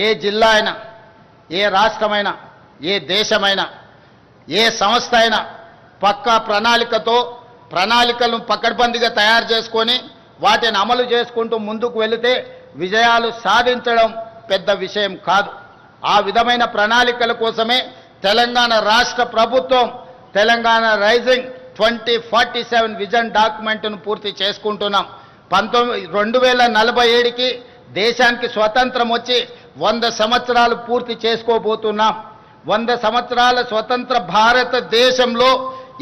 ఏ జిల్లా అయినా, ఏ రాష్ట్రమైనా, ఏ దేశమైనా, ఏ సంస్థ అయినా పక్కా ప్రణాళికలను పకడ్బందీగా తయారు చేసుకొని వాటిని అమలు చేసుకుంటూ ముందుకు వెళితే విజయాలు సాధించడం పెద్ద విషయం కాదు. ఆ విధమైన ప్రణాళికల కోసమే తెలంగాణ రాష్ట్ర ప్రభుత్వం తెలంగాణ రైజింగ్ 2047 విజన్ డాక్యుమెంట్ను పూర్తి చేసుకుంటున్నాం. 2047కి దేశానికి స్వతంత్రం వచ్చి 100 సంవత్సరాలు పూర్తి చేసుకోబోతున్నాం. 100 సంవత్సరాల స్వతంత్ర భారతదేశంలో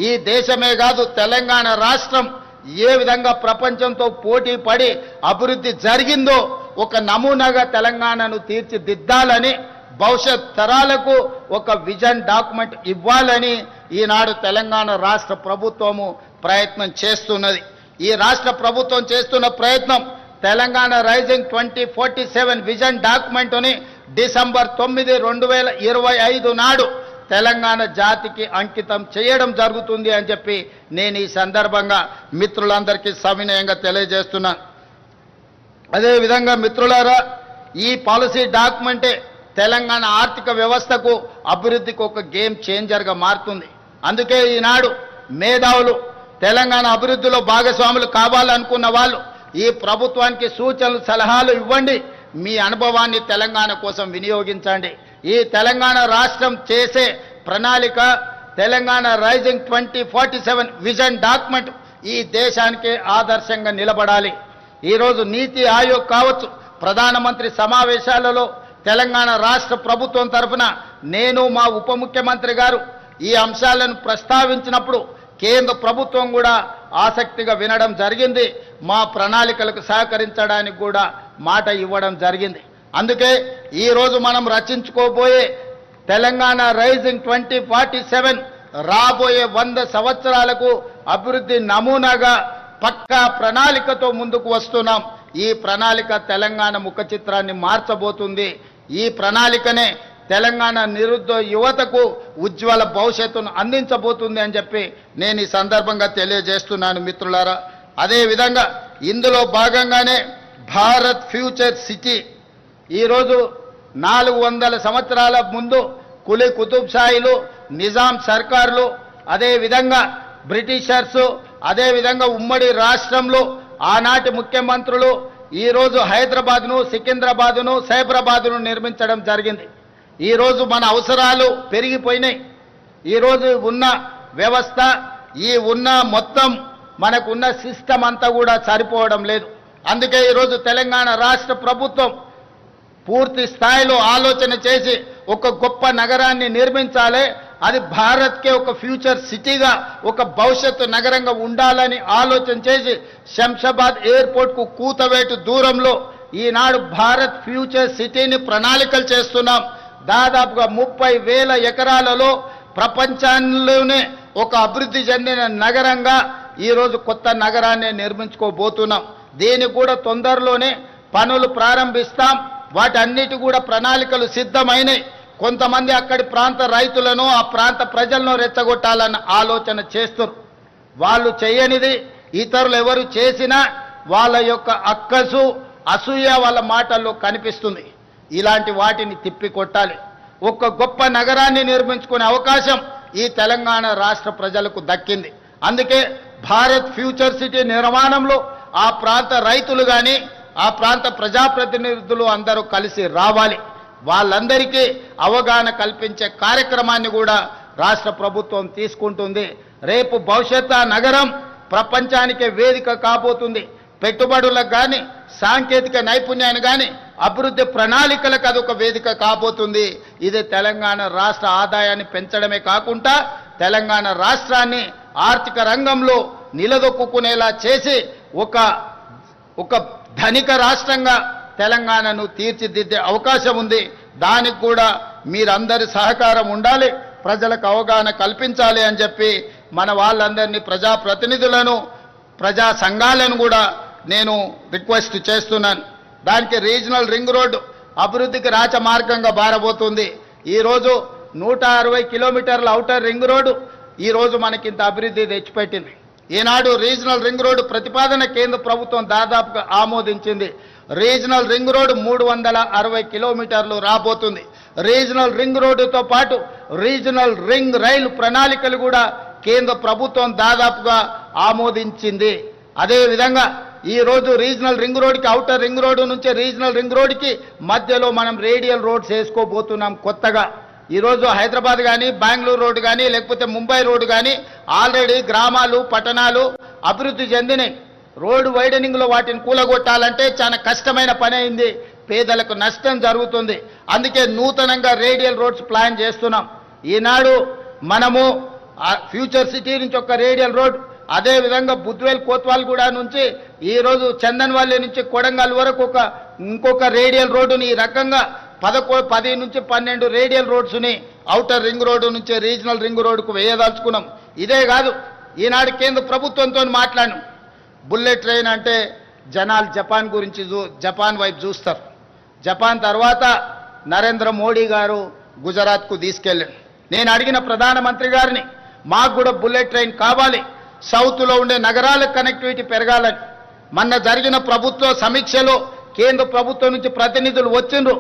ఈ దేశమే కాదు తెలంగాణ రాష్ట్రం ఏ విధంగా ప్రపంచంతో పోటీ పడి అభివృద్ధి జరిగిందో ఒక నమూనాగా తెలంగాణను తీర్చిదిద్దాలని, భవిష్యత్ తరాలకు ఒక విజన్ డాక్యుమెంట్ ఇవ్వాలని ఈనాడు తెలంగాణ రాష్ట్ర ప్రభుత్వము ప్రయత్నం చేస్తున్నది. ఈ రాష్ట్ర ప్రభుత్వం చేస్తున్న ప్రయత్నం తెలంగాణ రైజింగ్ 2047 విజన్ డాక్యుమెంట్ని డిసెంబర్ 9, 2025 నాడు తెలంగాణ జాతికి అంకితం చేయడం జరుగుతుంది అని చెప్పి నేను ఈ సందర్భంగా మిత్రులందరికీ సవినయంగా తెలియజేస్తున్నాను. అదేవిధంగా మిత్రులారా, ఈ పాలసీ డాక్యుమెంటే తెలంగాణ ఆర్థిక వ్యవస్థకు అభివృద్ధికి ఒక గేమ్ చేంజర్గా మారుతుంది. అందుకే ఈనాడు మేధావులు తెలంగాణ అభివృద్ధిలో భాగస్వాములు కావాలనుకున్న వాళ్ళు ఈ ప్రభుత్వానికి సూచనలు సలహాలు ఇవ్వండి, మీ అనుభవాన్ని తెలంగాణ కోసం వినియోగించండి. ఈ తెలంగాణ రాష్ట్రం చేసే ప్రణాళిక తెలంగాణ రైజింగ్ 2047 విజన్ డాక్యుమెంట్ ఈ దేశానికే ఆదర్శంగా నిలబడాలి. ఈరోజు నీతి ఆయోగ్ కావచ్చు, ప్రధానమంత్రి సమావేశాలలో తెలంగాణ రాష్ట్ర ప్రభుత్వం తరఫున నేను మా ఉప ముఖ్యమంత్రి గారు ఈ అంశాలను ప్రస్తావించినప్పుడు కేంద్ర ప్రభుత్వం కూడా ఆసక్తిగా వినడం జరిగింది. మా ప్రణాళికలకు సహకరించడానికి కూడా మాట ఇవ్వడం జరిగింది. అందుకే ఈరోజు మనం రచించుకోబోయే తెలంగాణ రైజింగ్ 2047 రాబోయే 100 సంవత్సరాలకు అభివృద్ధి నమూనాగా పక్కా ప్రణాళికతో ముందుకు వస్తున్నాం. ఈ ప్రణాళిక తెలంగాణ ముఖ చిత్రాన్ని మార్చబోతుంది. ఈ ప్రణాళికనే తెలంగాణ నిరుద్యోగ యువతకు ఉజ్వల భవిష్యత్తును అందించబోతుంది అని చెప్పి నేను ఈ సందర్భంగా తెలియజేస్తున్నాను మిత్రులారా. అదేవిధంగా ఇందులో భాగంగానే భారత్ ఫ్యూచర్ సిటీ ఈరోజు 400 సంవత్సరాల ముందు కులీ కుతుబ్షాయిలు, నిజాం సర్కార్లు, అదేవిధంగా బ్రిటిషర్సు, అదేవిధంగా ఉమ్మడి రాష్ట్రంలో ఆనాటి ముఖ్యమంత్రులు ఈరోజు హైదరాబాద్ను, సికింద్రాబాద్ను, సైబరాబాద్ను నిర్మించడం జరిగింది. ఈరోజు మన అవసరాలు పెరిగిపోయినాయి. ఈరోజు ఉన్న వ్యవస్థ, ఈ ఉన్న మొత్తం మనకున్న సిస్టమ్ అంతా కూడా సరిపోవడం లేదు. అందుకే ఈరోజు తెలంగాణ రాష్ట్ర ప్రభుత్వం పూర్తి స్థాయిలో ఆలోచన చేసి ఒక గొప్ప నగరాన్ని నిర్మించాలి, అది భారత్కే ఒక ఫ్యూచర్ సిటీగా, ఒక భవిష్యత్తు నగరంగా ఉండాలని ఆలోచన చేసి శంషాబాద్ ఎయిర్పోర్ట్కు కూతవేటు దూరంలో ఈనాడు భారత్ ఫ్యూచర్ సిటీని ప్రణాళికలు చేస్తున్నాం. దాదాపుగా 30,000 ఎకరాలలో ప్రపంచంలోనే ఒక అభివృద్ధి చెందిన నగరంగా ఈరోజు కొత్త నగరాన్ని నిర్మించుకోబోతున్నాం. దీనికి కూడా తొందరలోనే పనులు ప్రారంభిస్తాం. వాటన్నిటి కూడా ప్రణాళికలు సిద్ధమైనవి. కొంతమంది అక్కడి ప్రాంత రైతులను, ఆ ప్రాంత ప్రజలను రెచ్చగొట్టాలన్న ఆలోచన చేస్తారు. వాళ్ళు చేయనిది ఇతరులు ఎవరు చేసినా వాళ్ళ యొక్క అక్కసు, అసూయ వాళ్ళ మాటల్లో కనిపిస్తుంది. ఇలాంటి వాటిని తిప్పికొట్టాలి. ఒక గొప్ప నగరాన్ని నిర్మించుకునే అవకాశం ఈ తెలంగాణ రాష్ట్ర ప్రజలకు దక్కింది. అందుకే భారత్ ఫ్యూచర్ సిటీ నిర్మాణంలో ఆ ప్రాంత రైతులు కానీ, ఆ ప్రాంత ప్రజాప్రతినిధులు అందరూ కలిసి రావాలి. వాళ్ళందరికీ అవగాహన కల్పించే కార్యక్రమాన్ని కూడా రాష్ట్ర ప్రభుత్వం తీసుకుంటుంది. రేపు భవిష్యత్తు నగరం ప్రపంచానికే వేదిక కాబోతుంది. పెట్టుబడులకు కానీ, సాంకేతిక నైపుణ్యాన్ని కానీ, అభివృద్ధి ప్రణాళికలకు అదొక వేదిక కాబోతుంది. ఇది తెలంగాణ రాష్ట్ర ఆదాయాన్ని పెంచడమే కాకుండా తెలంగాణ రాష్ట్రాన్ని ఆర్థిక రంగంలో నిలదొక్కునేలా చేసి ఒక ధనిక రాష్ట్రంగా తెలంగాణను తీర్చిదిద్దే అవకాశం ఉంది. దానికి కూడా మీరందరి సహకారం ఉండాలి, ప్రజలకు అవగాహన కల్పించాలి అని చెప్పి మన వాళ్ళందరినీ, ప్రజాప్రతినిధులను, ప్రజా సంఘాలను కూడా నేను రిక్వెస్ట్ చేస్తున్నాను. దానికి రీజనల్ రింగ్ రోడ్డు అభివృద్ధికి రాచమార్గంగా మారబోతుంది. ఈరోజు 160 కిలోమీటర్ల ఔటర్ రింగ్ రోడ్డు ఈరోజు మనకింత అభివృద్ధి తెచ్చిపెట్టింది. ఈనాడు రీజనల్ రింగ్ రోడ్డు ప్రతిపాదన కేంద్ర ప్రభుత్వం దాదాపుగా ఆమోదించింది. రీజనల్ రింగ్ రోడ్ 360 కిలోమీటర్లు రాబోతుంది. రీజనల్ రింగ్ రోడ్డుతో పాటు రీజనల్ రింగ్ రైలు ప్రణాళికలు కూడా కేంద్ర ప్రభుత్వం దాదాపుగా ఆమోదించింది. అదేవిధంగా ఈ రోజు రీజనల్ రింగ్ రోడ్కి, ఔటర్ రింగ్ రోడ్డు నుంచి రీజనల్ రింగ్ రోడ్కి మధ్యలో మనం రేడియల్ రోడ్స్ వేసుకోబోతున్నాం కొత్తగా. ఈరోజు హైదరాబాద్ కానీ, బెంగళూరు రోడ్డు కానీ, లేకపోతే ముంబై రోడ్డు కానీ ఆల్రెడీ గ్రామాలు, పట్టణాలు అభివృద్ధి చెందినాయి. రోడ్డు వైడనింగ్లో వాటిని కూలగొట్టాలంటే చాలా కష్టమైన పని అయింది, పేదలకు నష్టం జరుగుతుంది. అందుకే నూతనంగా రేడియల్ రోడ్స్ ప్లాన్ చేస్తున్నాం. ఈనాడు మనము ఫ్యూచర్ సిటీ నుంచి ఒక రేడియల్ రోడ్, అదేవిధంగా బుద్వేల్ కోత్వాల్గూడ నుంచి ఈరోజు చందన్వాల్లి నుంచి కొడంగల్ వరకు ఇంకొక రేడియల్ రోడ్డుని ఈ రకంగా 10 నుంచి 12 రేడియల్ రోడ్స్ని ఔటర్ రింగ్ రోడ్డు నుంచి రీజనల్ రింగ్ రోడ్డుకు వేయదలుచుకున్నాం. ఇదే కాదు, ఈనాడు కేంద్ర ప్రభుత్వంతో మాట్లాడాం. బుల్లెట్ ట్రైన్ అంటే జనాలు జపాన్ గురించి జపాన్ వైపు చూస్తారు. జపాన్ తర్వాత నరేంద్ర మోడీ గారు గుజరాత్కు తీసుకెళ్ళాడు. నేను అడిగిన ప్రధానమంత్రి గారిని, మాకు కూడా బుల్లెట్ ట్రైన్ కావాలి, సౌత్లో ఉండే నగరాలకు కనెక్టివిటీ పెరగాలని. మొన్న జరిగిన ప్రభుత్వ సమీక్షలో కేంద్ర ప్రభుత్వం నుంచి ప్రతినిధులు వచ్చిండ్రు.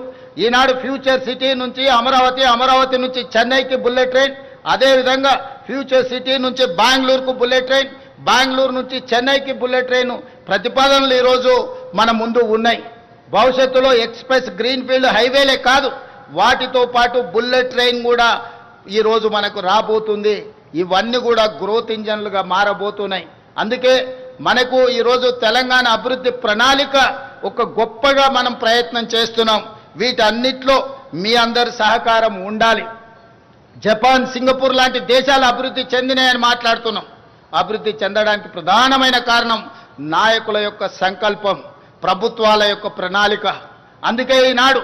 ఈనాడు ఫ్యూచర్ సిటీ నుంచి అమరావతి, అమరావతి నుంచి చెన్నైకి బుల్లెట్ ట్రైన్, అదేవిధంగా ఫ్యూచర్ సిటీ నుంచి బెంగళూరుకు బుల్లెట్ ట్రైన్, బెంగళూరు నుంచి చెన్నైకి బుల్లెట్ ట్రైన్ ప్రతిపాదనలు ఈరోజు మన ముందు ఉన్నాయి. భవిష్యత్తులో ఎక్స్ప్రెస్ గ్రీన్ఫీల్డ్ హైవేలే కాదు, వాటితో పాటు బుల్లెట్ ట్రైన్ కూడా ఈరోజు మనకు రాబోతుంది. ఇవన్నీ కూడా గ్రోత్ ఇంజన్లుగా మారబోతున్నాయి. అందుకే మనకు ఈరోజు తెలంగాణ అభివృద్ధి ప్రణాళిక ఒక గొప్పగా మనం ప్రయత్నం చేస్తున్నాం. వీటన్నిటిలో మీ అందరి సహకారం ఉండాలి. జపాన్, సింగపూర్ లాంటి దేశాలు అభివృద్ధి చెందినాయని మాట్లాడుతున్నాం. అభివృద్ధి చెందడానికి ప్రధానమైన కారణం నాయకుల యొక్క సంకల్పం, ప్రభుత్వాల యొక్క ప్రణాళిక. అందుకే ఈనాడు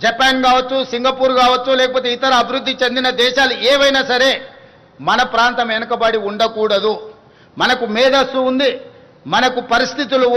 జపాన్ కావచ్చు, సింగపూర్ కావచ్చు, లేకపోతే ఇతర అభివృద్ధి చెందిన దేశాలు ఏవైనా సరే మన ప్రాంతం వెనుకబడి ఉండకూడదు. మనకు మేధస్సు ఉంది, మనకు పరిస్థితులు